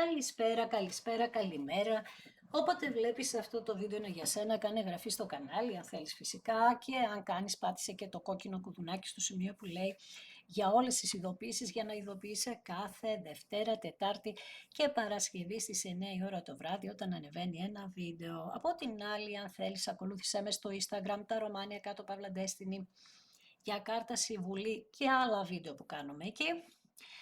Καλησπέρα, καλησπέρα, καλημέρα. Όποτε βλέπεις αυτό το βίντεο είναι για σένα, κάνε εγγραφή στο κανάλι αν θέλεις φυσικά και αν κάνεις πάτησε και το κόκκινο κουδουνάκι στο σημείο που λέει για όλες τις ειδοποιήσεις για να ειδοποιείσαι κάθε Δευτέρα, Τετάρτη και Παρασκευή στις 9 η ώρα το βράδυ όταν ανεβαίνει ένα βίντεο. Από την άλλη αν θέλεις ακολούθησέ με στο Instagram τα Ρωμάνια κάτω Παύλα Destiny για κάρτα συμβουλή και άλλα βίντεο που κάνουμε εκεί.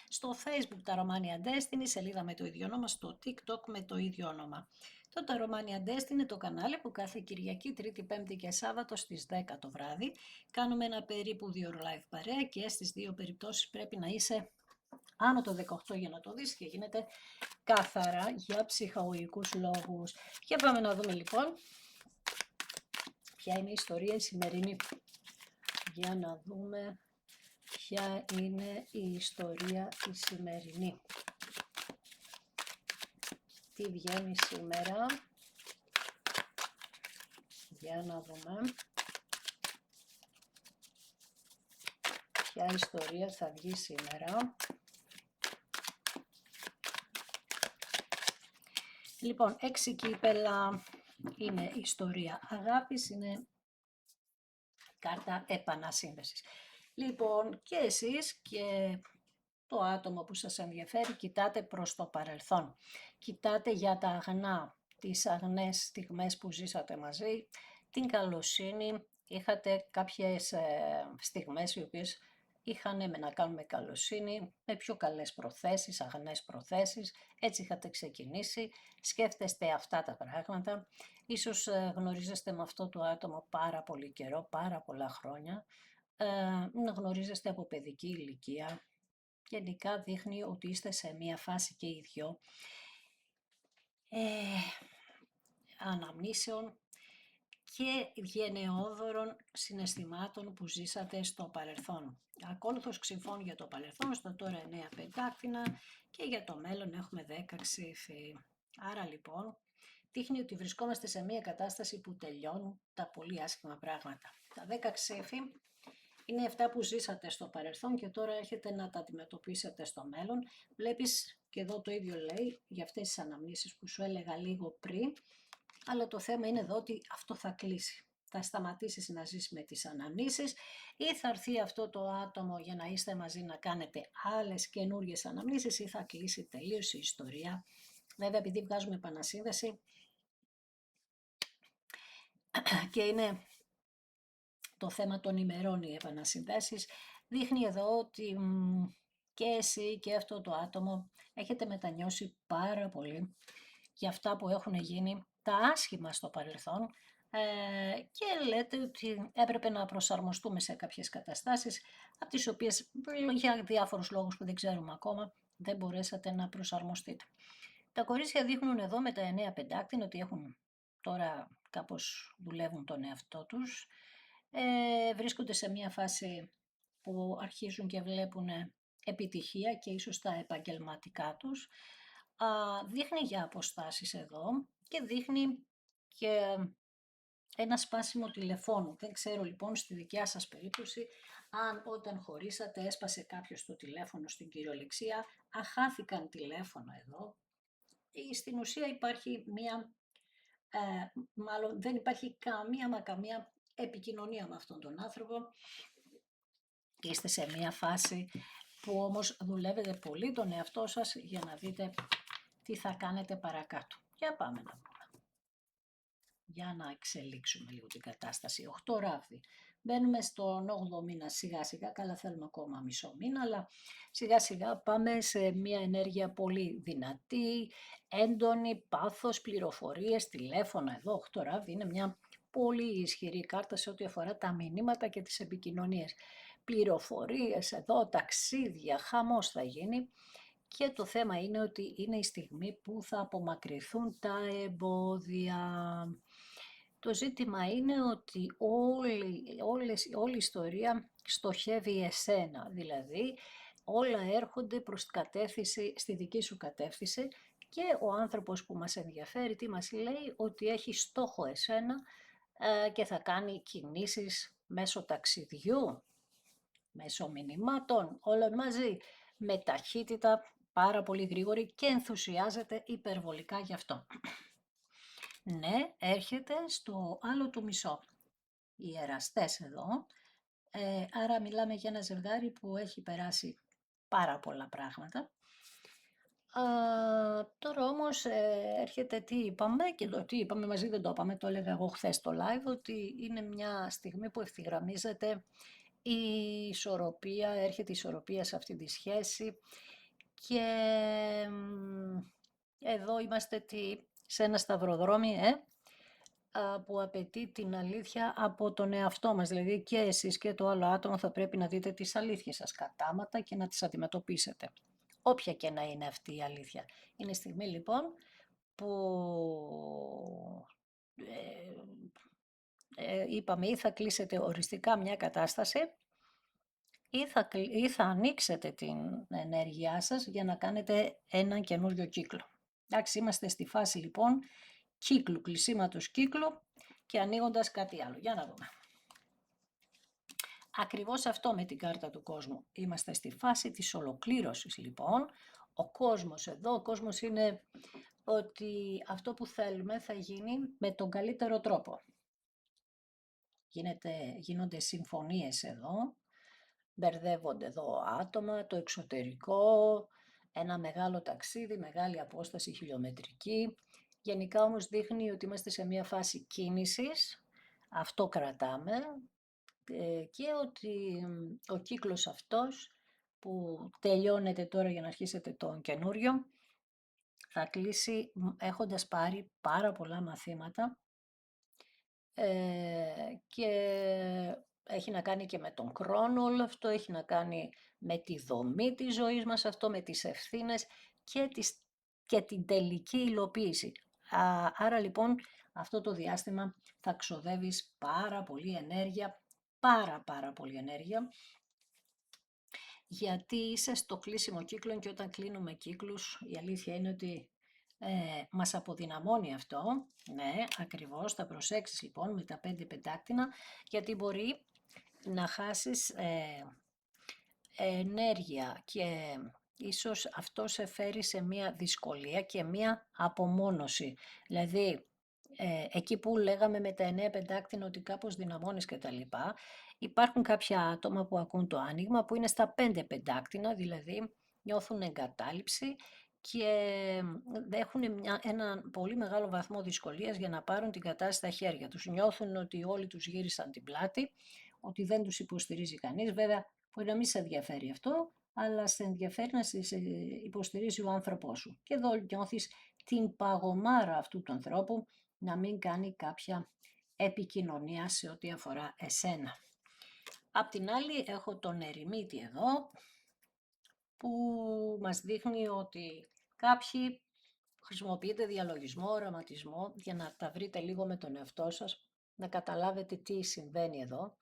Στο Facebook τα Romania Destiny, σελίδα με το ίδιο όνομα, στο TikTok με το ίδιο όνομα. Το τα Romania Destiny είναι το κανάλι που κάθε Κυριακή, Τρίτη, Πέμπτη και Σάββατο στις 10 το βράδυ κάνουμε ένα περίπου 2 live παρέα και στις δύο περιπτώσεις πρέπει να είσαι άνω το 18 για να το δεις και γίνεται καθαρά για ψυχαγωγικούς λόγους. Και πάμε να δούμε λοιπόν ποια είναι η ιστορία η σημερινή. Για να δούμε ποια είναι η ιστορία η σημερινή. Τι βγαίνει σήμερα. Για να δούμε. Ποια ιστορία θα βγει σήμερα. Λοιπόν, 6 κύπελα είναι ιστορία αγάπης, είναι κάρτα επανασύνδεσης. Λοιπόν, και εσείς και το άτομο που σας ενδιαφέρει κοιτάτε προς το παρελθόν. Κοιτάτε για τα αγνά, τις αγνές στιγμές που ζήσατε μαζί, την καλοσύνη, είχατε κάποιες στιγμές οι οποίες είχαν να κάνουν με καλοσύνη, με πιο καλές προθέσεις, αγνές προθέσεις, έτσι είχατε ξεκινήσει, σκέφτεστε αυτά τα πράγματα, ίσως γνωρίζεστε με αυτό το άτομο πάρα πολύ καιρό, πάρα πολλά χρόνια, γνωρίζεστε από παιδική ηλικία, γενικά δείχνει ότι είστε σε μία φάση και οι δυο αναμνήσεων και γενναιόδωρων συναισθημάτων που ζήσατε στο παρελθόν. Ακόλουθος ξυφών για το παρελθόν, στο τώρα 9 πεντάκτηνα και για το μέλλον έχουμε 10 ξύφη. Άρα λοιπόν δείχνει ότι βρισκόμαστε σε μία κατάσταση που τελειώνουν τα πολύ άσχημα πράγματα. Τα 10 ξύφη είναι αυτά που ζήσατε στο παρελθόν και τώρα έχετε να τα αντιμετωπίσετε στο μέλλον. Βλέπεις και εδώ το ίδιο λέει για αυτές τις αναμνήσεις που σου έλεγα λίγο πριν, αλλά το θέμα είναι εδώ ότι αυτό θα κλείσει. Θα σταματήσεις να ζεις με τις αναμνήσεις ή θα έρθει αυτό το άτομο για να είστε μαζί να κάνετε άλλες καινούργιες αναμνήσεις ή θα κλείσει τελείως η ιστορία. Βέβαια επειδή βγάζουμε επανασύνδεση και είναι το θέμα των ημερών οι επανασυνδέσεις, δείχνει εδώ ότι και εσύ και αυτό το άτομο έχετε μετανιώσει πάρα πολύ για αυτά που έχουν γίνει, τα άσχημα στο παρελθόν και λέτε ότι έπρεπε να προσαρμοστούμε σε κάποιες καταστάσεις από τις οποίες για διάφορους λόγους που δεν ξέρουμε ακόμα δεν μπορέσατε να προσαρμοστείτε. Τα κορίτσια δείχνουν εδώ με τα 9 πεντάκτηνα ότι έχουν τώρα κάπως δουλεύουν τον εαυτό τους, βρίσκονται σε μια φάση που αρχίζουν και βλέπουν επιτυχία και ίσως τα επαγγελματικά τους. Δείχνει για αποστάσεις εδώ και δείχνει και ένα σπάσιμο τηλεφώνου. Δεν ξέρω λοιπόν στη δικιά σας περίπτωση αν όταν χωρίσατε έσπασε κάποιος το τηλέφωνο στην κυριολεξία, αχάθηκαν τηλέφωνα εδώ. Στην ουσία υπάρχει μάλλον δεν υπάρχει καμία επικοινωνία με αυτόν τον άνθρωπο. Είστε σε μια φάση που όμως δουλεύετε πολύ τον εαυτό σας για να δείτε τι θα κάνετε παρακάτω. Για πάμε να δούμε. Για να εξελίξουμε λίγο την κατάσταση. 8 ράβδι. Μπαίνουμε στον 8ο μήνα σιγά σιγά, καλά θέλουμε ακόμα μισό μήνα, αλλά σιγά σιγά πάμε σε μια ενέργεια πολύ δυνατή, έντονη, πάθος, πληροφορίες, τηλέφωνα εδώ. 8 ράβδι είναι μια πολύ ισχυρή κάρτα σε ό,τι αφορά τα μηνύματα και τις επικοινωνίες. Πληροφορίες εδώ, ταξίδια, χαμός θα γίνει. Και το θέμα είναι ότι είναι η στιγμή που θα απομακρυνθούν τα εμπόδια. Το ζήτημα είναι ότι όλη η ιστορία στοχεύει εσένα, δηλαδή όλα έρχονται προς κατεύθυνση, στη δική σου κατεύθυνση και ο άνθρωπος που μας ενδιαφέρει τι μας λέει ότι έχει στόχο εσένα και θα κάνει κινήσεις μέσω ταξιδιού, μέσω μηνυμάτων, όλων μαζί, με ταχύτητα πάρα πολύ γρήγορη και ενθουσιάζεται υπερβολικά γι' αυτό. Ναι, έρχεται στο άλλο του μισό. Οι εραστές εδώ, άρα μιλάμε για ένα ζευγάρι που έχει περάσει πάρα πολλά πράγματα. Τώρα όμως έρχεται τι είπαμε και το τι είπαμε μαζί δεν το είπαμε, το έλεγα εγώ χθες στο live, ότι είναι μια στιγμή που ευθυγραμμίζεται η ισορροπία, έρχεται η ισορροπία σε αυτή τη σχέση και εδώ είμαστε σε ένα σταυροδρόμι που απαιτεί την αλήθεια από τον εαυτό μας. Δηλαδή και εσείς και το άλλο άτομο θα πρέπει να δείτε τις αλήθειες σας κατάματα και να τις αντιμετωπίσετε. Όποια και να είναι αυτή η αλήθεια. Είναι στιγμή λοιπόν που είπαμε ή θα κλείσετε οριστικά μια κατάσταση ή θα ανοίξετε την ενέργειά σας για να κάνετε έναν καινούριο κύκλο. Εντάξει, είμαστε στη φάση λοιπόν κύκλου, κλεισίματος κύκλου και ανοίγοντας κάτι άλλο. Για να δούμε. Ακριβώς αυτό με την κάρτα του κόσμου. Είμαστε στη φάση της ολοκλήρωσης λοιπόν. Ο κόσμος εδώ, ο κόσμος είναι ότι αυτό που θέλουμε θα γίνει με τον καλύτερο τρόπο. Γίνονται συμφωνίες εδώ, μπερδεύονται εδώ άτομα, το εξωτερικό, ένα μεγάλο ταξίδι, μεγάλη απόσταση χιλιομετρική. Γενικά όμως δείχνει ότι είμαστε σε μια φάση κίνησης, αυτό κρατάμε και ότι ο κύκλος αυτός που τελειώνεται τώρα για να αρχίσετε τον καινούριο θα κλείσει έχοντας πάρει πάρα πολλά μαθήματα και έχει να κάνει και με τον χρόνο όλο αυτό, έχει να κάνει με τη δομή της ζωής μας αυτό, με τις ευθύνες και την τελική υλοποίηση. Άρα λοιπόν αυτό το διάστημα θα ξοδεύεις πάρα πολύ ενέργεια, πάρα πολύ ενέργεια, γιατί είσαι στο κλείσιμο κύκλο και όταν κλείνουμε κύκλους η αλήθεια είναι ότι μας αποδυναμώνει αυτό. Ναι, ακριβώς, θα προσέξεις λοιπόν με τα 5 πεντάκτηνα, γιατί μπορεί να χάσεις ενέργεια και ίσως αυτό σε φέρει σε μία δυσκολία και μία απομόνωση. Δηλαδή, εκεί που λέγαμε με τα 9 πεντάκτηνα ότι κάπως δυναμώνεις και τα λοιπά, υπάρχουν κάποια άτομα που ακούν το άνοιγμα που είναι στα 5 πεντάκτηνα, δηλαδή νιώθουν εγκατάλειψη και έχουν ένα πολύ μεγάλο βαθμό δυσκολίας για να πάρουν την κατάσταση στα χέρια τους. Νιώθουν ότι όλοι τους γύρισαν την πλάτη, ότι δεν τους υποστηρίζει κανείς. Βέβαια, μπορεί να μην σε ενδιαφέρει αυτό, αλλά σε ενδιαφέρει να σε υποστηρίζει ο άνθρωπός σου. Και εδώ νιώθεις την παγωμάρα αυτού του ανθρώπου να μην κάνει κάποια επικοινωνία σε ό,τι αφορά εσένα. Απ' την άλλη έχω τον ερημίτη εδώ, που μας δείχνει ότι κάποιοι χρησιμοποιείτε διαλογισμό, οραματισμό για να τα βρείτε λίγο με τον εαυτό σας, να καταλάβετε τι συμβαίνει εδώ.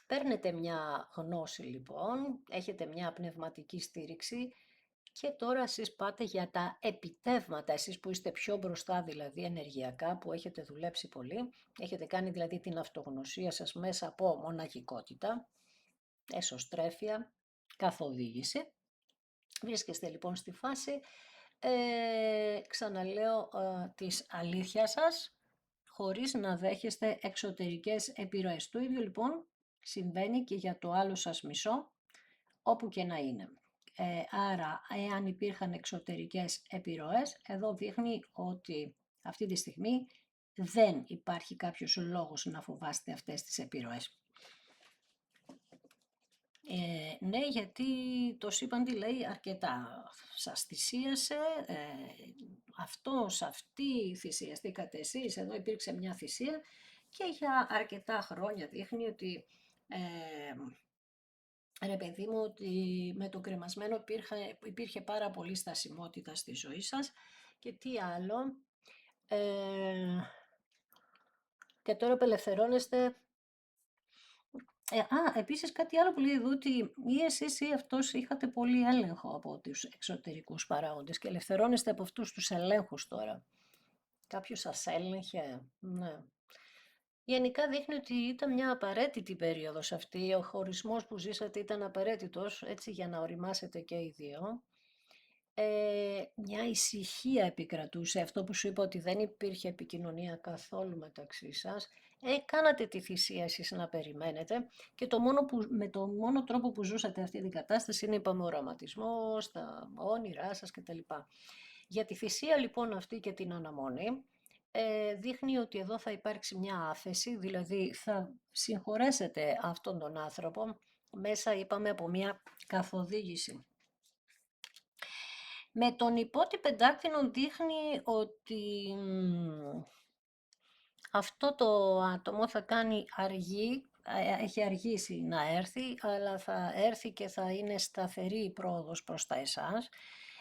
Παίρνετε μια γνώση λοιπόν, έχετε μια πνευματική στήριξη και τώρα εσείς πάτε για τα επιτεύγματα, εσείς που είστε πιο μπροστά δηλαδή ενεργειακά, που έχετε δουλέψει πολύ, έχετε κάνει δηλαδή την αυτογνωσία σας μέσα από μοναχικότητα, εσωστρέφεια, καθοδήγηση. Βρίσκεστε λοιπόν στη φάση, ξαναλέω, της αλήθειας σας, χωρίς να δέχεστε εξωτερικές επιρροές. Το ίδιο λοιπόν συμβαίνει και για το άλλο σας μισό, όπου και να είναι. Άρα, εάν υπήρχαν εξωτερικές επιρροές, εδώ δείχνει ότι αυτή τη στιγμή δεν υπάρχει κάποιος λόγος να φοβάστε αυτές τις επιρροές. Ναι, γιατί το σύμπαντι λέει αρκετά. Σας θυσίασε, αυτή θυσιαστήκατε εσείς, εδώ υπήρξε μια θυσία και για αρκετά χρόνια δείχνει ότι ρε παιδί μου, ότι με το κρεμασμένο υπήρχε πάρα πολύ στασιμότητα στη ζωή σας και τι άλλο. Και τώρα απελευθερώνεστε. Επίσης κάτι άλλο που λέει εδώ, ότι ή εσείς ή αυτός είχατε πολύ έλεγχο από τους εξωτερικούς παράγοντες και ελευθερώνεστε από αυτούς τους ελέγχους τώρα. Κάποιος σας έλεγχε, ναι. Γενικά δείχνει ότι ήταν μια απαραίτητη περίοδος αυτή, ο χωρισμός που ζήσατε ήταν απαραίτητος, έτσι για να οριμάσετε και οι δύο. μια ησυχία επικρατούσε, αυτό που σου είπα ότι δεν υπήρχε επικοινωνία καθόλου μεταξύ σας. Κάνατε τη θυσία εσείς να περιμένετε και με το μόνο τρόπο που ζούσατε αυτή την κατάσταση είναι, είπαμε, ο οραματισμός, τα όνειρά σας κτλ. Για τη θυσία λοιπόν αυτή και την αναμονή, δείχνει ότι εδώ θα υπάρξει μια άφεση, δηλαδή θα συγχωρέσετε αυτόν τον άνθρωπο μέσα, είπαμε, από μια καθοδήγηση. Με τον υπότι πεντάκτηνο δείχνει ότι αυτό το άτομο θα κάνει έχει αργήσει να έρθει, αλλά θα έρθει και θα είναι σταθερή η πρόοδος προς τα εσάς.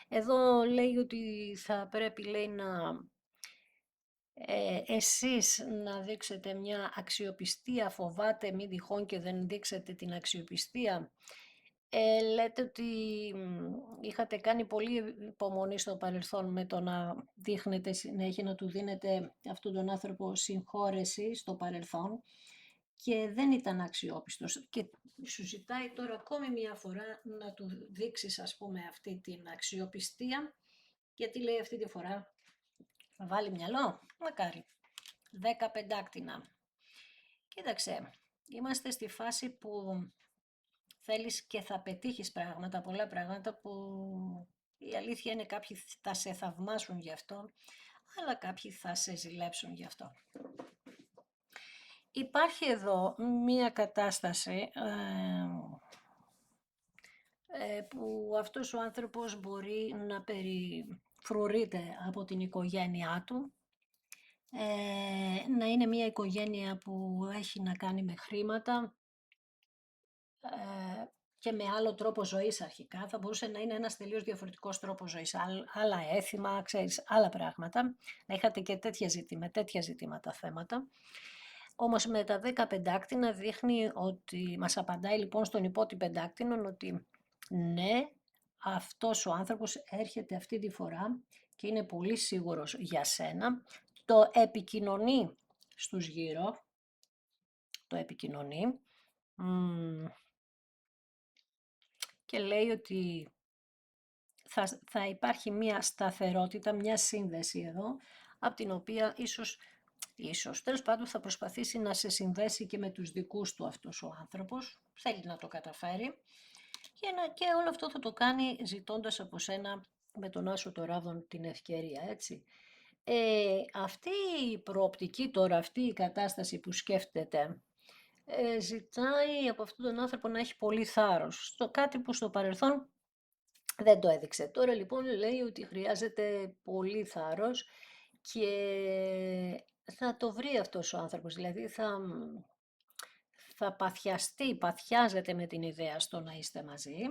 Εδώ λέει ότι θα πρέπει, λέει, εσείς να δείξετε μια αξιοπιστία, φοβάται μην τυχόν και δεν δείξετε την αξιοπιστία. Λέτε ότι είχατε κάνει πολύ υπομονή στο παρελθόν με το να δείχνετε συνέχεια, να του δίνετε αυτόν τον άνθρωπο συγχώρεση στο παρελθόν και δεν ήταν αξιόπιστος και σου ζητάει τώρα ακόμη μια φορά να του δείξεις, ας πούμε, αυτή την αξιοπιστία, γιατί λέει αυτή τη φορά θα βάλει μυαλό, μακάρι. 10 πεντάκτηνα. Κοίταξε, είμαστε στη φάση που θέλεις και θα πετύχεις πράγματα, πολλά πράγματα που η αλήθεια είναι κάποιοι θα σε θαυμάσουν γι' αυτό, αλλά κάποιοι θα σε ζηλέψουν γι' αυτό. Υπάρχει εδώ μία κατάσταση που αυτός ο άνθρωπος μπορεί να περιφρουρείται από την οικογένειά του, να είναι μία οικογένεια που έχει να κάνει με χρήματα, και με άλλο τρόπο ζωής αρχικά, θα μπορούσε να είναι ένας τελείως διαφορετικός τρόπος ζωής, άλλα έθιμα, ξέρεις, άλλα πράγματα, να είχατε και τέτοια ζητήματα θέματα. Όμως με τα 10 πεντάκτηνα δείχνει ότι, μας απαντάει λοιπόν στον υπότι πεντάκτηνον ότι ναι, αυτός ο άνθρωπος έρχεται αυτή τη φορά και είναι πολύ σίγουρος για σένα, το επικοινωνεί στους γύρω, το επικοινωνεί, και λέει ότι θα υπάρχει μια σταθερότητα, μια σύνδεση εδώ, από την οποία ίσως, τέλος πάντων θα προσπαθήσει να σε συνδέσει και με τους δικούς του αυτός ο άνθρωπος, θέλει να το καταφέρει και όλο αυτό θα το κάνει ζητώντας από σένα με τον άσο το ράβδον την ευκαιρία, έτσι. Αυτή η προοπτική τώρα, αυτή η κατάσταση που σκέφτεται, ζητάει από αυτόν τον άνθρωπο να έχει πολύ θάρρος, κάτι που στο παρελθόν δεν το έδειξε. Τώρα λοιπόν λέει ότι χρειάζεται πολύ θάρρος και θα το βρει αυτός ο άνθρωπος, δηλαδή θα παθιάζεται με την ιδέα στο να είστε μαζί.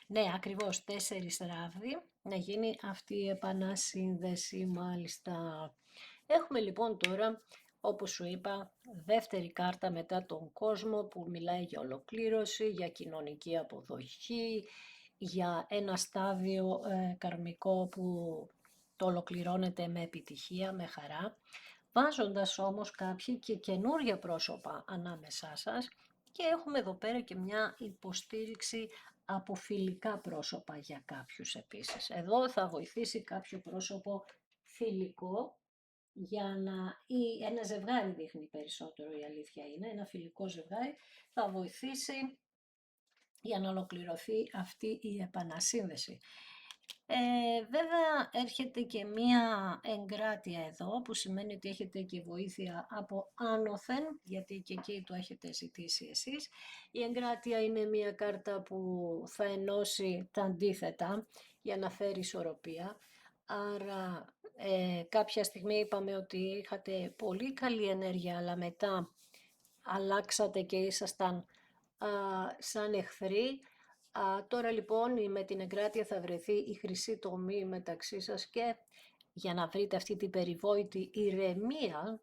Ναι, ακριβώς 4 ράβδοι, να γίνει αυτή η επανασύνδεση μάλιστα. Έχουμε λοιπόν τώρα, όπως σου είπα, δεύτερη κάρτα μετά τον κόσμο που μιλάει για ολοκλήρωση, για κοινωνική αποδοχή, για ένα στάδιο καρμικό που το ολοκληρώνεται με επιτυχία, με χαρά, βάζοντας όμως κάποιοι και καινούργια πρόσωπα ανάμεσά σας και έχουμε εδώ πέρα και μια υποστήριξη από φιλικά πρόσωπα για κάποιους επίσης. Εδώ θα βοηθήσει κάποιο πρόσωπο φιλικό ή ένα ζευγάρι δείχνει περισσότερο, η αλήθεια είναι, ένα φιλικό ζευγάρι θα βοηθήσει για να ολοκληρωθεί αυτή η επανασύνδεση. Βέβαια έρχεται και μία εγκράτεια εδώ, που σημαίνει ότι έχετε και βοήθεια από άνωθεν, γιατί και εκεί το έχετε ζητήσει εσείς. Η εγκράτεια είναι μία κάρτα που θα ενώσει τα αντίθετα για να φέρει ισορροπία. Άρα κάποια στιγμή είπαμε ότι είχατε πολύ καλή ενέργεια, αλλά μετά αλλάξατε και ήσασταν σαν εχθροί. Τώρα λοιπόν με την εγκράτεια θα βρεθεί η χρυσή τομή μεταξύ σας και για να βρείτε αυτή την περιβόητη ηρεμία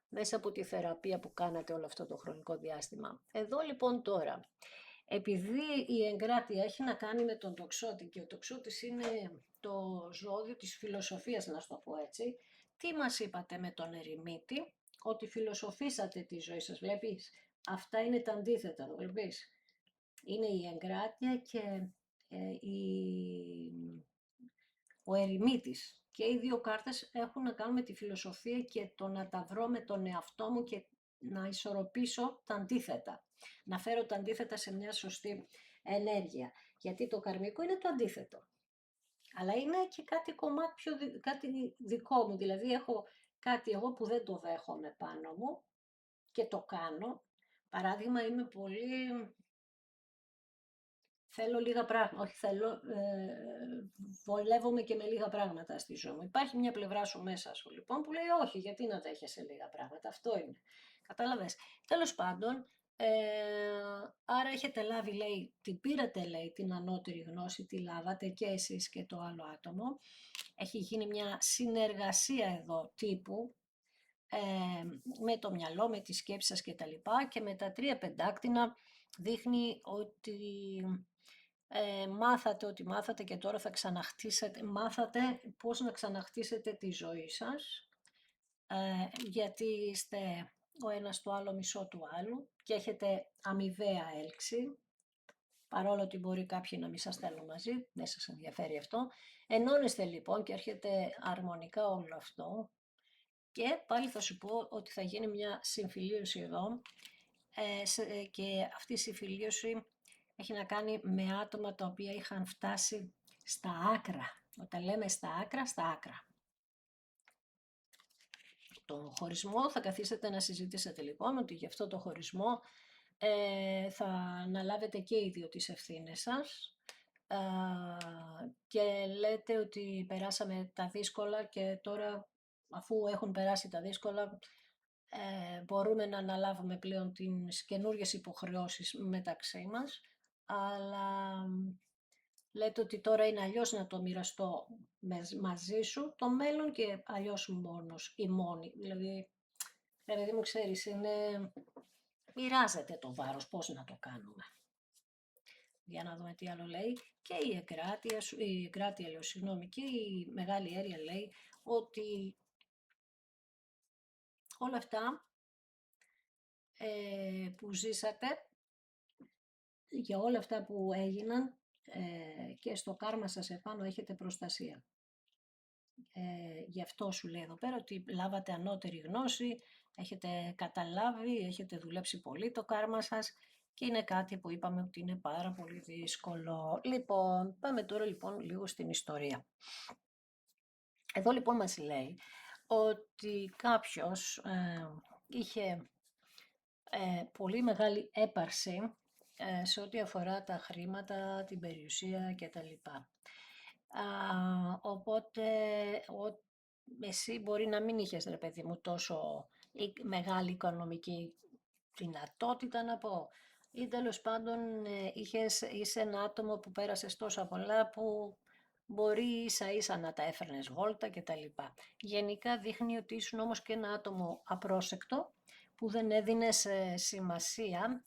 μέσα από τη θεραπεία που κάνατε όλο αυτό το χρονικό διάστημα. Εδώ λοιπόν τώρα, επειδή η εγκράτεια έχει να κάνει με τον τοξότη και ο τοξότης είναι το ζώδιο της φιλοσοφίας, να σου το πω έτσι, τι μας είπατε με τον ερημίτη? Ότι φιλοσοφήσατε τη ζωή σας, βλέπεις, αυτά είναι τα αντίθετα, το βλέπεις. Είναι η εγκράτεια και η ο ερημίτης. Και οι δύο κάρτες έχουν να κάνουν με τη φιλοσοφία και το να τα βρω με τον εαυτό μου και να ισορροπήσω τα αντίθετα. Να φέρω τα αντίθετα σε μια σωστή ενέργεια. Γιατί το καρμικό είναι το αντίθετο. Αλλά είναι και κάτι κομμάτι κάτι δικό μου. Δηλαδή έχω κάτι εγώ που δεν το δέχομαι πάνω μου και το κάνω. Παράδειγμα, είμαι πολύ... Θέλω λίγα πράγματα, όχι βολεύομαι και με λίγα πράγματα στη ζωή μου. Υπάρχει μια πλευρά σου μέσα σου λοιπόν που λέει όχι, γιατί να δέχεσαι λίγα πράγματα, αυτό είναι. Κατάλαβες. Τέλος πάντων, άρα έχετε λάβει, λέει, την πήρατε, λέει, την ανώτερη γνώση, τη λάβατε και εσείς και το άλλο άτομο. Έχει γίνει μια συνεργασία εδώ τύπου, με το μυαλό, με τις σκέψεις σας και τα λοιπά, και με τα 3 πεντάκτηνα δείχνει ότι μάθατε ό,τι μάθατε και τώρα θα ξαναχτίσετε, μάθατε πώς να ξαναχτίσετε τη ζωή σας, γιατί είστε ο ένας το άλλο μισό του άλλου και έχετε αμοιβαία έλξη, παρόλο ότι μπορεί κάποιοι να μην σας θέλουν μαζί, δεν σας ενδιαφέρει αυτό. Ενώνεστε λοιπόν και έρχεται αρμονικά όλο αυτό και πάλι θα σου πω ότι θα γίνει μια συμφιλίωση εδώ, και αυτή η συμφιλίωση έχει να κάνει με άτομα τα οποία είχαν φτάσει στα άκρα. Όταν λέμε στα άκρα, στα άκρα. Το χωρισμό θα καθίσετε να συζητήσετε λοιπόν ότι γι' αυτό το χωρισμό θα αναλάβετε και οι δύο τις ευθύνες σας, και λέτε ότι περάσαμε τα δύσκολα και τώρα αφού έχουν περάσει τα δύσκολα μπορούμε να αναλάβουμε πλέον τις καινούργιες υποχρεώσεις μεταξύ μας, αλλά λέτε ότι τώρα είναι αλλιώς να το μοιραστώ μαζί σου το μέλλον και αλλιώς μόνος ή μόνη. Δηλαδή, παιδί μου, ξέρεις, είναι... μοιράζεται το βάρος, πώς να το κάνουμε. Για να δούμε τι άλλο λέει. Και η εγκράτεια, λέω, συγγνώμη, και η μεγάλη αίρια λέει ότι όλα αυτά που ζήσατε, για όλα αυτά που έγιναν, και στο κάρμα σας επάνω έχετε προστασία. Γι' αυτό σου λέει εδώ πέρα ότι λάβατε ανώτερη γνώση, έχετε καταλάβει, έχετε δουλέψει πολύ το κάρμα σας και είναι κάτι που είπαμε ότι είναι πάρα πολύ δύσκολο. Λοιπόν, πάμε τώρα λοιπόν λίγο στην ιστορία. Εδώ λοιπόν μας λέει ότι κάποιος είχε πολύ μεγάλη έπαρση σε ό,τι αφορά τα χρήματα, την περιουσία κτλ. Οπότε εσύ μπορεί να μην είχες, ρε παιδί μου, τόσο μεγάλη οικονομική δυνατότητα να πω, ή τέλος πάντων είσαι ένα άτομο που πέρασες τόσα πολλά που μπορεί ίσα ίσα να τα έφερνες βόλτα κτλ. Γενικά δείχνει ότι ήσουν όμως και ένα άτομο απρόσεκτο που δεν έδινες σημασία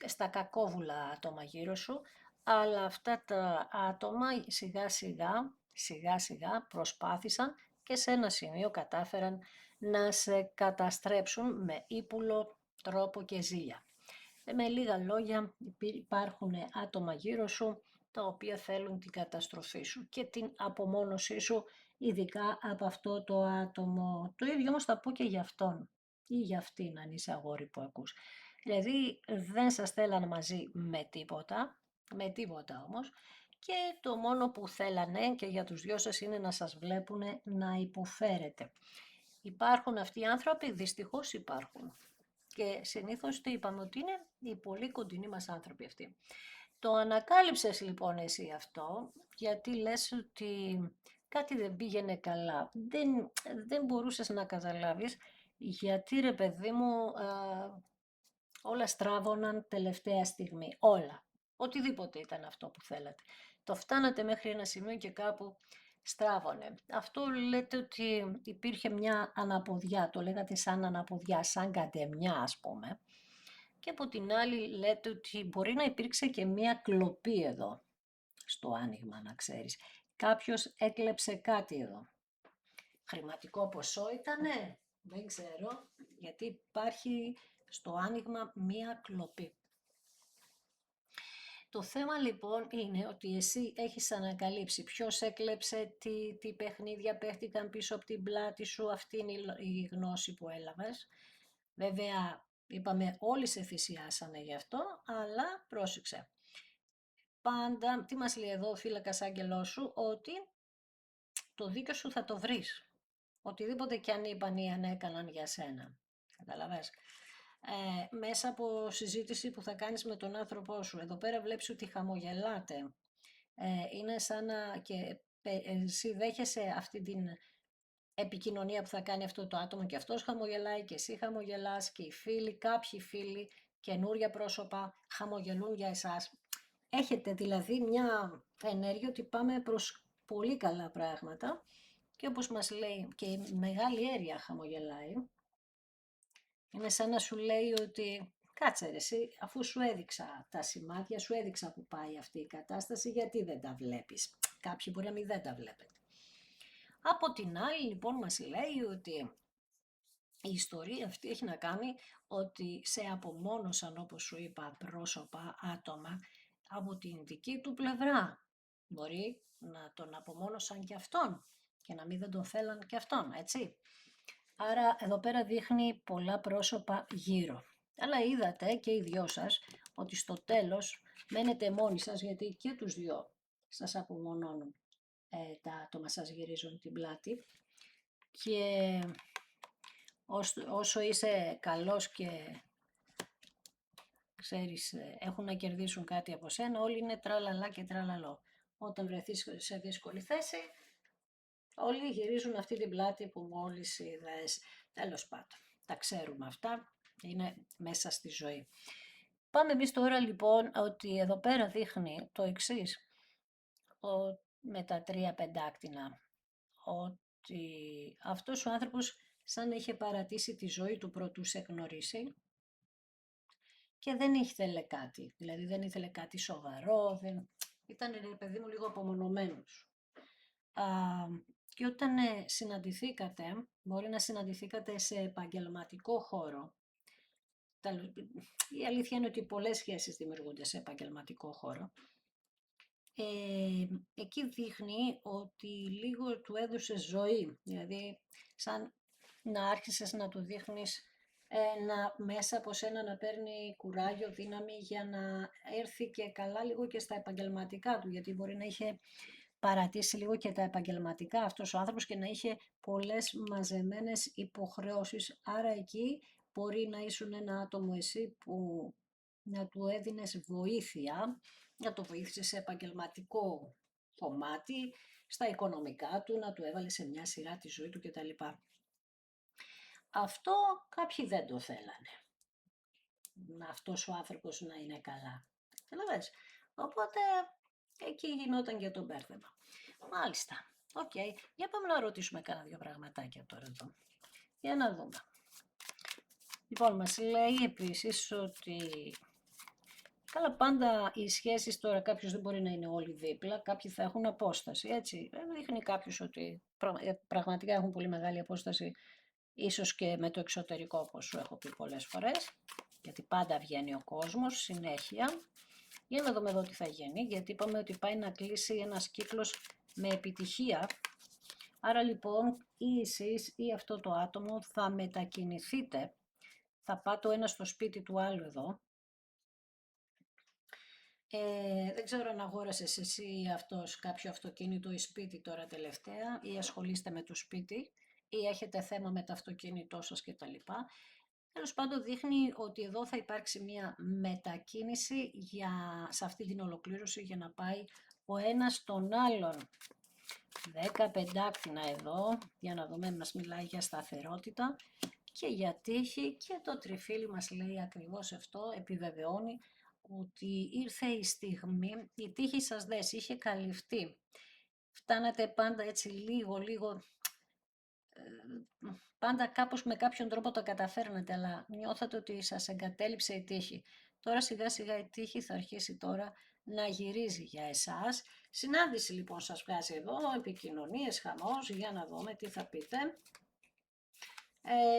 στα κακόβουλα άτομα γύρω σου, αλλά αυτά τα άτομα σιγά σιγά προσπάθησαν και σε ένα σημείο κατάφεραν να σε καταστρέψουν με ύπουλο τρόπο και ζήλια. Με λίγα λόγια, υπάρχουν άτομα γύρω σου τα οποία θέλουν την καταστροφή σου και την απομόνωσή σου, ειδικά από αυτό το άτομο. Το ίδιο όμως θα πω και για αυτόν ή για αυτήν, αν είσαι αγόρι που ακούς. Δηλαδή δεν σας θέλαν μαζί με τίποτα όμως, και το μόνο που θέλανε και για τους δυο σας είναι να σας βλέπουν να υποφέρετε. Υπάρχουν αυτοί οι άνθρωποι, δυστυχώς υπάρχουν. Και συνήθως τι είπαμε ότι είναι οι πολύ κοντινοί μας άνθρωποι αυτοί. Το ανακάλυψες λοιπόν εσύ αυτό, γιατί λες ότι κάτι δεν πήγαινε καλά. Δεν μπορούσες να καταλάβεις, γιατί ρε παιδί μου όλα στράβωναν τελευταία στιγμή. Όλα. Οτιδήποτε ήταν αυτό που θέλατε. Το φτάνατε μέχρι ένα σημείο και κάπου στράβωνε. Αυτό λέτε ότι υπήρχε μια αναποδιά, το λέγατε σαν αναποδιά, σαν καντεμιά ας πούμε. Και από την άλλη λέτε ότι μπορεί να υπήρξε και μια κλοπή εδώ, στο άνοιγμα να ξέρεις. Κάποιος έκλεψε κάτι εδώ. Χρηματικό ποσό ήτανε, δεν ξέρω, γιατί υπάρχει στο άνοιγμα μία κλοπή. Το θέμα λοιπόν είναι ότι εσύ έχεις ανακαλύψει ποιος έκλεψε, τι παιχνίδια παίχτηκαν πίσω από την πλάτη σου, αυτή είναι η γνώση που έλαβες. Βέβαια, είπαμε όλοι σε θυσιάσανε γι' αυτό, αλλά πρόσεξε. Πάντα, τι μας λέει εδώ ο φύλακας άγγελός σου, ότι το δίκιο σου θα το βρεις. Οτιδήποτε κι αν είπαν ή αν έκαναν για σένα. Καταλαβες. Μέσα από συζήτηση που θα κάνεις με τον άνθρωπό σου. Εδώ πέρα βλέπεις ότι χαμογελάτε. Είναι σαν να και εσύ δέχεσαι αυτή την επικοινωνία που θα κάνει αυτό το άτομο και αυτός χαμογελάει και εσύ χαμογελάς και οι φίλοι, κάποιοι φίλοι, καινούρια πρόσωπα χαμογελούν για εσάς. Έχετε δηλαδή μια ενέργεια ότι πάμε προς πολύ καλά πράγματα και όπως μας λέει και η μεγάλη αίρια χαμογελάει. Είναι σαν να σου λέει ότι κάτσε ρε εσύ, αφού σου έδειξα τα σημάδια, σου έδειξα που πάει αυτή η κατάσταση, γιατί δεν τα βλέπεις. Κάποιοι μπορεί να μην δεν τα βλέπετε. Από την άλλη λοιπόν μας λέει ότι η ιστορία αυτή έχει να κάνει ότι σε απομόνωσαν, όπως σου είπα, πρόσωπα, άτομα από την δική του πλευρά. Μπορεί να τον απομόνωσαν και αυτόν και να μην δεν τον θέλαν και αυτόν, έτσι. Άρα εδώ πέρα δείχνει πολλά πρόσωπα γύρω. Αλλά είδατε και οι δυο σας ότι στο τέλος μένετε μόνοι σας, γιατί και τους δυο σας απομονώνουν τα άτομα, σας γυρίζουν την πλάτη. Και όσο είσαι καλός και ξέρεις, έχουν να κερδίσουν κάτι από σένα, όλοι είναι τραλαλά και τραλαλό. Όταν βρεθείς σε δύσκολη θέση, όλοι γυρίζουν αυτή την πλάτη που μόλις είδες. Τέλος πάντων, τα ξέρουμε αυτά, είναι μέσα στη ζωή. Πάμε εμείς τώρα λοιπόν ότι εδώ πέρα δείχνει το εξής, με τα 3 πεντάκτηνα, ότι αυτός ο άνθρωπος σαν είχε παρατήσει τη ζωή του πρωτού σε γνωρίσει και δεν ήθελε κάτι, δηλαδή δεν ήθελε κάτι σοβαρό, ήταν παιδί μου λίγο απομονωμένος. Και όταν συναντηθήκατε, μπορεί να συναντηθήκατε σε επαγγελματικό χώρο. Η αλήθεια είναι ότι πολλές σχέσεις δημιουργούνται σε επαγγελματικό χώρο. Εκεί δείχνει ότι λίγο του έδωσε ζωή, δηλαδή σαν να άρχισες να του δείχνεις μέσα από σένα να παίρνει κουράγιο, δύναμη για να έρθει και καλά λίγο και στα επαγγελματικά του, γιατί μπορεί να είχε παρατήσει λίγο και τα επαγγελματικά αυτός ο άνθρωπος και να είχε πολλές μαζεμένες υποχρεώσεις. Άρα εκεί μπορεί να ήσουν ένα άτομο εσύ που να του έδινες βοήθεια, να το βοήθησες σε επαγγελματικό κομμάτι, στα οικονομικά του, να του έβαλε σε μια σειρά τη ζωή του κτλ. Αυτό κάποιοι δεν το θέλανε. Αυτός ο άνθρωπος να είναι καλά. Καταλαβες. Οπότε εκεί γινόταν και το μπέρδεμα. Μάλιστα. Οκ. Για πάμε να ρωτήσουμε κάνα 2 πραγματάκια τώρα εδώ. Για να δούμε. Λοιπόν, μας λέει επίσης ότι καλά, πάντα οι σχέσεις τώρα, κάποιος δεν μπορεί να είναι όλοι δίπλα, κάποιοι θα έχουν απόσταση, έτσι. Δείχνει κάποιος ότι πραγματικά έχουν πολύ μεγάλη απόσταση, ίσως και με το εξωτερικό, όπως σου έχω πει πολλές φορές, γιατί πάντα βγαίνει ο κόσμος, συνέχεια. Για να δούμε εδώ τι θα γίνει, γιατί είπαμε ότι πάει να κλείσει ένας κύκλος με επιτυχία. Άρα λοιπόν ή εσείς ή αυτό το άτομο θα μετακινηθείτε, θα πάτε ο ένας στο σπίτι του άλλου εδώ. Δεν ξέρω αν αγόρασες εσύ ή αυτός κάποιο αυτοκίνητο ή σπίτι τώρα τελευταία, ή ασχολείστε με το σπίτι ή έχετε θέμα με το αυτοκίνητό σας κτλ. Τέλος πάντων δείχνει ότι εδώ θα υπάρξει μια μετακίνηση σε αυτή την ολοκλήρωση για να πάει ο ένας τον άλλον. 10 πεντάκτηνα εδώ, για να δούμε, μας μιλάει για σταθερότητα και για τύχη και το τριφύλι μας λέει ακριβώς αυτό, επιβεβαιώνει ότι ήρθε η στιγμή, η τύχη σας δέσει, είχε καλυφθεί. Φτάνατε πάντα έτσι λίγο, πάντα κάπως με κάποιον τρόπο το καταφέρνατε, αλλά νιώθατε ότι σας εγκατέλειψε η τύχη. Τώρα σιγά σιγά η τύχη θα αρχίσει τώρα να γυρίζει για εσάς. Συνάντηση λοιπόν σας βγάζει εδώ, επικοινωνίες, χαμός, για να δούμε τι θα πείτε.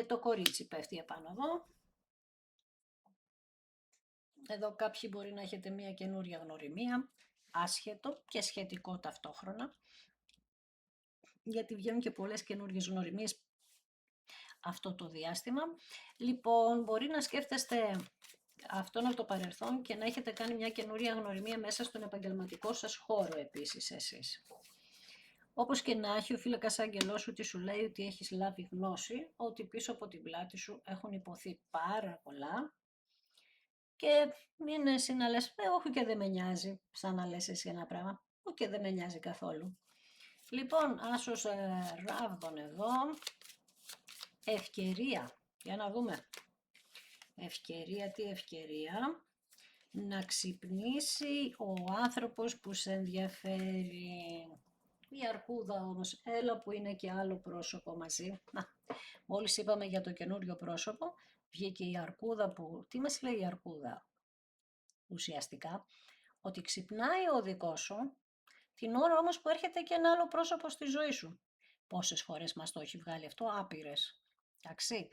Το κορίτσι πέφτει επάνω εδώ. Εδώ κάποιοι μπορεί να έχετε μια καινούρια γνωριμία, άσχετο και σχετικό ταυτόχρονα, γιατί βγαίνουν και πολλές καινούριες γνωριμίες αυτό το διάστημα. Λοιπόν, μπορεί να σκέφτεστε αυτόν από το παρελθόν και να έχετε κάνει μια καινούρια γνωριμία μέσα στον επαγγελματικό σας χώρο επίσης εσείς. Όπως και να έχει, ο φύλακας άγγελός σου τι σου λέει, ότι έχεις λάβει γνώση, ότι πίσω από την πλάτη σου έχουν υποθεί πάρα πολλά και μην εσύ να λες, όχι και δεν με νοιάζει, σαν να λες εσύ ένα πράγμα, όχι και δεν με νοιάζει καθόλου. Λοιπόν, άσος ράβδον εδώ, ευκαιρία, για να δούμε. Ευκαιρία, τι ευκαιρία? Να ξυπνήσει ο άνθρωπος που σε ενδιαφέρει. Η αρκούδα όμως, έλα που είναι και άλλο πρόσωπο μαζί. Να, μόλις είπαμε για το καινούριο πρόσωπο, βγήκε η αρκούδα που, τι μας λέει η αρκούδα? Ουσιαστικά, ότι ξυπνάει ο δικός σου, την ώρα όμως που έρχεται και ένα άλλο πρόσωπο στη ζωή σου. Πόσες φορές μας το έχει βγάλει αυτό? Άπειρες. Εντάξει.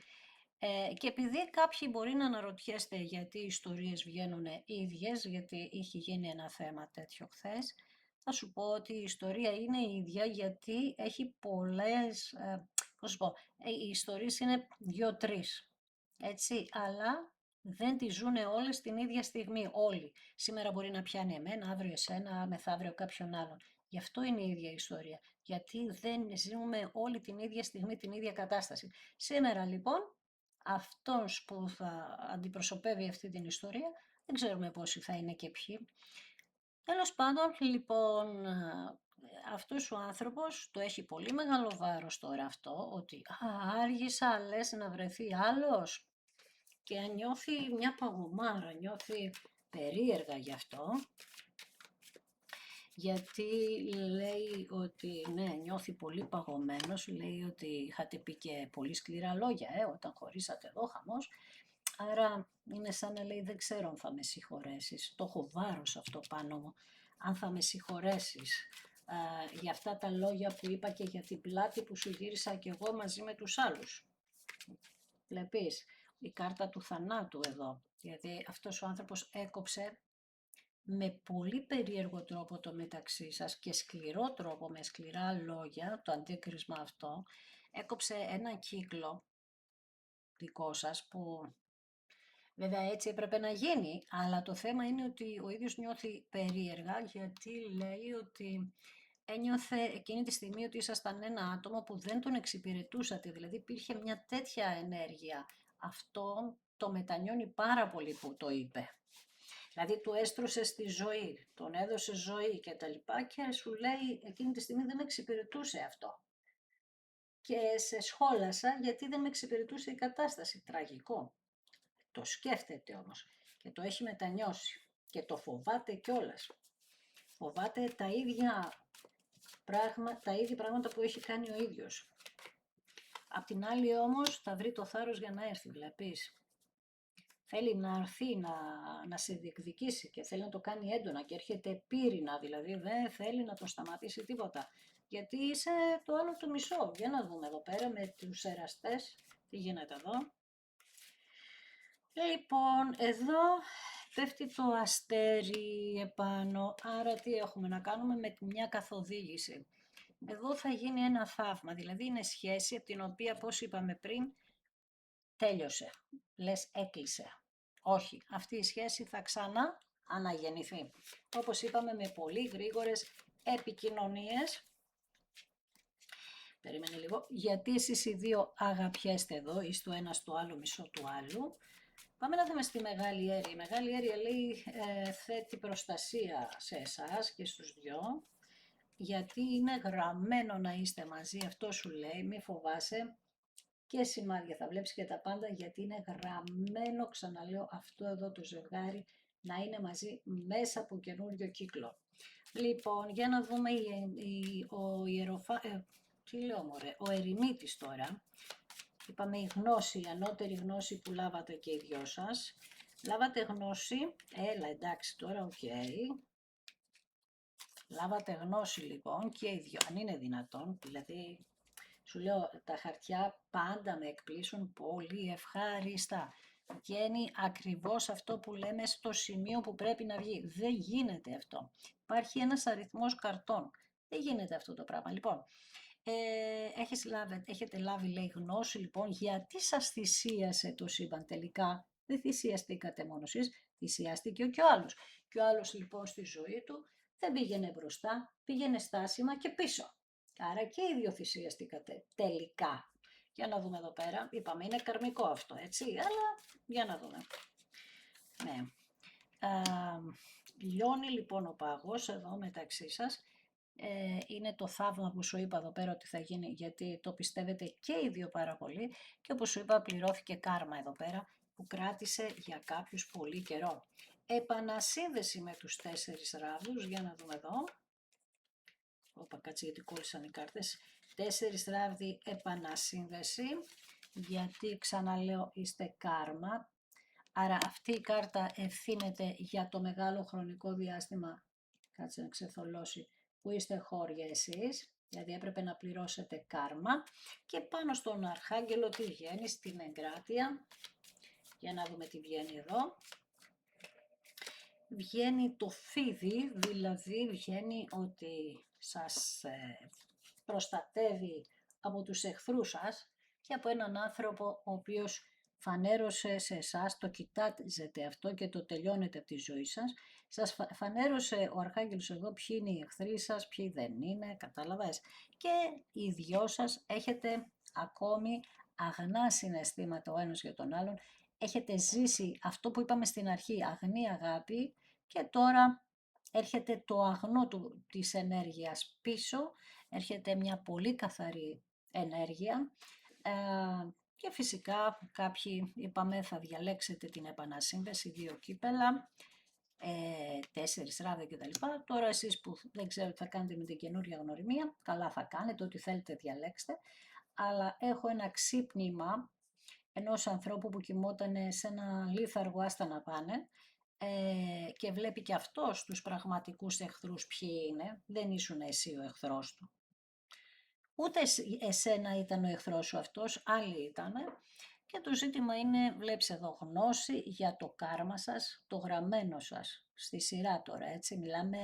Και επειδή κάποιοι μπορεί να αναρωτιέστε γιατί οι ιστορίες βγαίνουν ίδιες, γιατί είχε γίνει ένα θέμα τέτοιο χθες, θα σου πω ότι η ιστορία είναι η ίδια γιατί έχει πολλές, πώς σου πω, οι ιστορίες είναι 2-3, έτσι, αλλά δεν τις ζουν όλες την ίδια στιγμή, όλοι. Σήμερα μπορεί να πιάνει εμένα, αύριο εσένα, μεθαύριο κάποιον άλλον. Γι' αυτό είναι η ίδια η ιστορία, γιατί δεν ζούμε όλη την ίδια στιγμή, την ίδια κατάσταση. Σήμερα λοιπόν, αυτός που θα αντιπροσωπεύει αυτή την ιστορία, δεν ξέρουμε πόσοι θα είναι και ποιοι. Τέλος πάντων, λοιπόν, αυτός ο άνθρωπος το έχει πολύ μεγάλο βάρος τώρα αυτό, ότι άργησα, λες να βρεθεί άλλος, και νιώθει μια παγωμάρα, νιώθει περίεργα γι' αυτό, γιατί λέει ότι ναι, νιώθει πολύ παγωμένος, λέει ότι είχατε πει και πολύ σκληρά λόγια όταν χωρίσατε εδώ, χαμός. Άρα είναι σαν να λέει, δεν ξέρω αν θα με συγχωρέσεις, το έχω βάρος αυτό πάνω μου, αν θα με συγχωρέσεις για αυτά τα λόγια που είπα και για την πλάτη που σου γύρισα και εγώ μαζί με τους άλλους. Βλέπεις, η κάρτα του θανάτου εδώ, γιατί αυτός ο άνθρωπος έκοψε με πολύ περίεργο τρόπο το μεταξύ σας και σκληρό τρόπο, με σκληρά λόγια, το αντίκρισμα αυτό, έκοψε ένα κύκλο δικό σας που βέβαια έτσι έπρεπε να γίνει, αλλά το θέμα είναι ότι ο ίδιος νιώθει περίεργα γιατί λέει ότι ένιωθε εκείνη τη στιγμή ότι ήσασταν ένα άτομο που δεν τον εξυπηρετούσατε, δηλαδή υπήρχε μια τέτοια ενέργεια. Αυτό το μετανιώνει πάρα πολύ που το είπε. Δηλαδή του έστρωσε στη ζωή, τον έδωσε ζωή και τα λοιπά και σου λέει εκείνη τη στιγμή δεν με εξυπηρετούσε αυτό. Και σε σχόλασα γιατί δεν με εξυπηρετούσε η κατάσταση. Τραγικό. Το σκέφτεται όμως και το έχει μετανιώσει και το φοβάται κιόλας. Φοβάται τα ίδια πράγματα που έχει κάνει ο ίδιος. Απ' την άλλη όμως θα βρει το θάρρος για να έρθει, βλέπεις. Θέλει να έρθει να σε διεκδικήσει και θέλει να το κάνει έντονα και έρχεται πύρινα, δηλαδή δεν θέλει να το σταματήσει τίποτα. Γιατί είσαι το άλλο το μισό. Για να δούμε εδώ πέρα με τους εραστές, τι γίνεται εδώ. Λοιπόν, εδώ πέφτει το αστέρι επάνω, άρα τι έχουμε να κάνουμε με μια καθοδήγηση. Εδώ θα γίνει ένα θαύμα, δηλαδή είναι σχέση από την οποία, πώς είπαμε πριν, τέλειωσε, λες έκλεισε. Όχι, αυτή η σχέση θα ξανά αναγεννηθεί. Όπως είπαμε, με πολύ γρήγορες επικοινωνίες. Περίμενε λίγο, γιατί εσείς οι δύο αγαπιέστε εδώ, είστε το ένα στο άλλο μισό του άλλου. Πάμε να δούμε στη Μεγάλη Αίρια. Η Μεγάλη Αίρια λέει θέτει προστασία σε εσάς και στους δυο, γιατί είναι γραμμένο να είστε μαζί, αυτό σου λέει, μη φοβάσαι. Και σημάδια θα βλέπεις και τα πάντα, γιατί είναι γραμμένο, ξαναλέω, αυτό εδώ το ζευγάρι να είναι μαζί μέσα από καινούριο κύκλο. Λοιπόν, για να δούμε ο ερημίτης τώρα. Είπαμε η γνώση, η ανώτερη γνώση που λάβατε και οι δυο σας. Λάβατε γνώση, έλα εντάξει τώρα, οκ. Λάβατε γνώση λοιπόν και οι δυο, αν είναι δυνατόν, δηλαδή σου λέω τα χαρτιά πάντα με εκπλήσουν πολύ ευχάριστα. βγαίνει ακριβώς αυτό που λέμε στο σημείο που πρέπει να βγει. Δεν γίνεται αυτό. Υπάρχει ένας αριθμός καρτών. Δεν γίνεται αυτό το πράγμα. Λοιπόν, έχετε λάβει, λέει, γνώση, λοιπόν, γιατί σας θυσίασε το σύμπαν τελικά. Δεν θυσιαστήκατε μόνο εσείς, θυσιάστηκε και ο άλλος. Και ο άλλος, λοιπόν, στη ζωή του δεν πήγαινε μπροστά, πήγαινε στάσιμα και πίσω. Άρα και οι δύο θυσιαστήκατε τελικά. Για να δούμε εδώ πέρα. Είπαμε, είναι καρμικό αυτό, έτσι, αλλά για να δούμε. Ναι. Λιώνει λοιπόν ο πάγος εδώ μεταξύ σας. Είναι το θαύμα που σου είπα εδώ πέρα ότι θα γίνει, γιατί το πιστεύετε και οι δύο πάρα πολύ, και όπως σου είπα πληρώθηκε κάρμα εδώ πέρα που κράτησε για κάποιους πολύ καιρό. Επανασύνδεση με τους 4 ράβδους, για να δούμε εδώ. Όπα, κάτσε γιατί κόλλησαν οι κάρτες. 4 ράβδοι επανασύνδεση, γιατί ξαναλέω είστε κάρμα. Άρα αυτή η κάρτα ευθύνεται για το μεγάλο χρονικό διάστημα, κάτσε να ξεθολώσει, που είστε χώρια εσείς, δηλαδή έπρεπε να πληρώσετε κάρμα. Και πάνω στον Αρχάγγελο τι βγαίνει, στην εγκράτεια, για να δούμε τι βγαίνει εδώ. Βγαίνει το φίδι, δηλαδή βγαίνει ότι σας προστατεύει από τους εχθρούς σας και από έναν άνθρωπο ο οποίος φανέρωσε σε εσάς, το κοιτάζετε αυτό και το τελειώνετε από τη ζωή σας. Σας φανέρωσε ο Αρχάγγελος εδώ ποιοι είναι οι εχθροί σας, ποιοι δεν είναι, κατάλαβες. Και οι δυο σας έχετε ακόμη αγνά συναισθήματα ο ένας για τον άλλον. Έχετε ζήσει αυτό που είπαμε στην αρχή, αγνή αγάπη, και τώρα έρχεται το αγνό της ενέργειας πίσω, έρχεται μια πολύ καθαρή ενέργεια. Και φυσικά κάποιοι, είπαμε, θα διαλέξετε την επανασύνδεση, 2 κύπελα, 4 ράβδια κτλ. Τώρα εσείς που δεν ξέρω τι θα κάνετε με την καινούρια γνωριμία, καλά θα κάνετε, ό,τι θέλετε διαλέξτε. Αλλά έχω ένα ξύπνημα ενός ανθρώπου που κοιμόταν σε ένα λίθαργο, άστα να πάνε, και βλέπει και αυτός τους πραγματικούς εχθρούς ποιοι είναι. Δεν ήσουν εσύ ο εχθρός του. Ούτε εσένα ήταν ο εχθρός σου αυτός, άλλοι ήτανε. Και το ζήτημα είναι, βλέπεις εδώ, γνώση για το κάρμα σας, το γραμμένο σας. Στη σειρά τώρα, έτσι, μιλάμε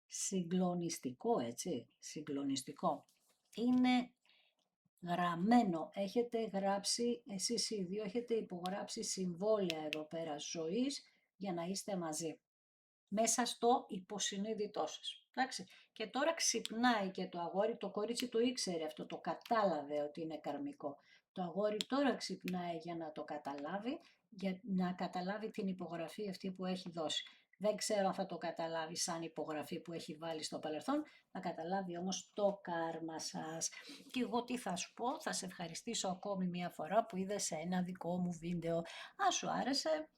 συγκλονιστικό, έτσι, συγκλονιστικό. Είναι γραμμένο, έχετε γράψει, εσείς οι δύο έχετε υπογράψει συμβόλαια εδώ πέρα ζωής για να είστε μαζί. Μέσα στο υποσυνείδητό σας. Εντάξει. Και τώρα ξυπνάει και το αγόρι, το κορίτσι το ήξερε αυτό, το κατάλαβε ότι είναι καρμικό. Το αγόρι τώρα ξυπνάει για να το καταλάβει, για να καταλάβει την υπογραφή αυτή που έχει δώσει. Δεν ξέρω αν θα το καταλάβει σαν υπογραφή που έχει βάλει στο παρελθόν, θα καταλάβει όμως το κάρμα σας. Και εγώ τι θα σου πω, θα σε ευχαριστήσω ακόμη μια φορά που είδες ένα δικό μου βίντεο. Αν σου άρεσε,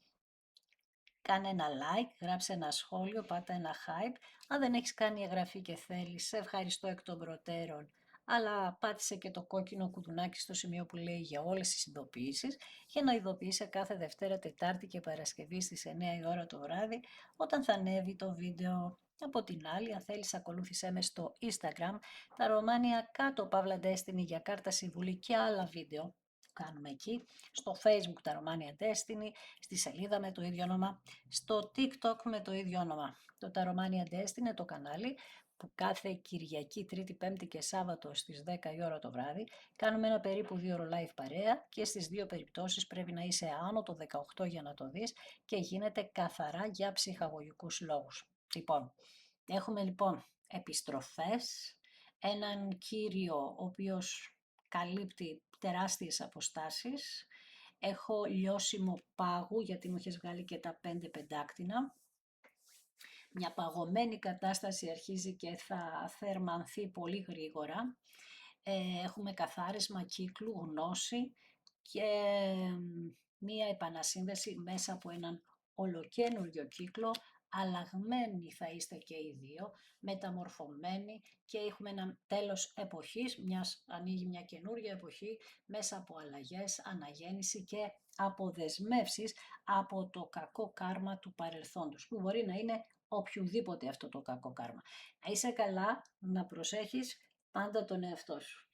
κάνε ένα like, γράψε ένα σχόλιο, πάτα ένα hype. Αν δεν έχεις κάνει εγγραφή και θέλεις, σε ευχαριστώ εκ των προτέρων. Αλλά πάτησε και το κόκκινο κουδουνάκι στο σημείο που λέει για όλες τις ειδοποιήσεις, για να ειδοποιήσει κάθε Δευτέρα, Τετάρτη και Παρασκευή στις 9 η ώρα το βράδυ, όταν θα ανέβει το βίντεο. Από την άλλη, αν θέλεις, ακολούθησέ με στο Instagram, τα Ρωμάνια κάτω Παύλα Destiny για κάρτα συμβουλή και άλλα βίντεο κάνουμε εκεί, στο Facebook τα Romania Destiny, στη σελίδα με το ίδιο όνομα, στο TikTok με το ίδιο όνομα. Το τα Romania Destiny είναι το κανάλι που κάθε Κυριακή, Τρίτη, Πέμπτη και Σάββατο στις 10 η ώρα το βράδυ κάνουμε ένα περίπου 2 ώρο live παρέα και στις δύο περιπτώσεις πρέπει να είσαι άνω το 18 για να το δεις και γίνεται καθαρά για ψυχαγωγικούς λόγους. Λοιπόν, έχουμε λοιπόν επιστροφές, έναν κύριο ο οποίος καλύπτει τεράστιες αποστάσεις. Έχω λιώσιμο πάγου γιατί μου έχεις βγάλει και τα 5 πεντάκτηνα. Μια παγωμένη κατάσταση αρχίζει και θα θερμανθεί πολύ γρήγορα. Έχουμε καθάρισμα κύκλου, γνώση και μία επανασύνδεση μέσα από έναν ολοκένουργιο κύκλο. Αλλαγμένοι θα είστε και οι δύο, μεταμορφωμένοι, και έχουμε ένα τέλος εποχής, ανοίγει μια καινούργια εποχή μέσα από αλλαγές, αναγέννηση και αποδεσμεύσεις από το κακό κάρμα του παρελθόντος, που μπορεί να είναι οποιοδήποτε αυτό το κακό κάρμα. Να είσαι καλά, να προσέχεις πάντα τον εαυτό σου.